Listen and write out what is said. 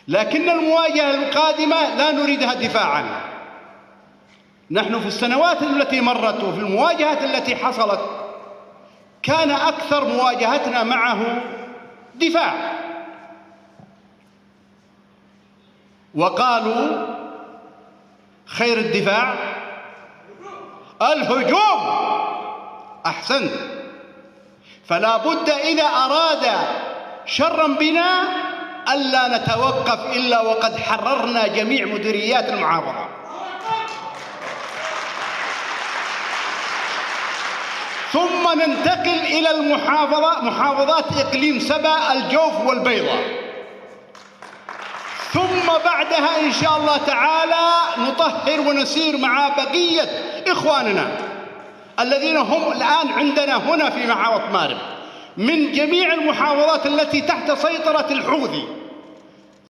لكن المواجهة القادمة لا نريدها دفاعا. نحن في السنوات التي مرت وفي المواجهات التي حصلت كان أكثر مواجهتنا معه دفاع، وقالوا خير الدفاع الهجوم. أحسنت. فلا بد إذا أراد شرا بنا ألا نتوقف إلا وقد حررنا جميع مديريات المحافظة، ثم ننتقل إلى محافظات إقليم سبا، الجوف والبيضة، ثم بعدها إن شاء الله تعالى نطهر ونسير مع بقية إخواننا الذين هم الآن عندنا هنا في محافظة مأرب من جميع المحافظات التي تحت سيطرة الحوثي.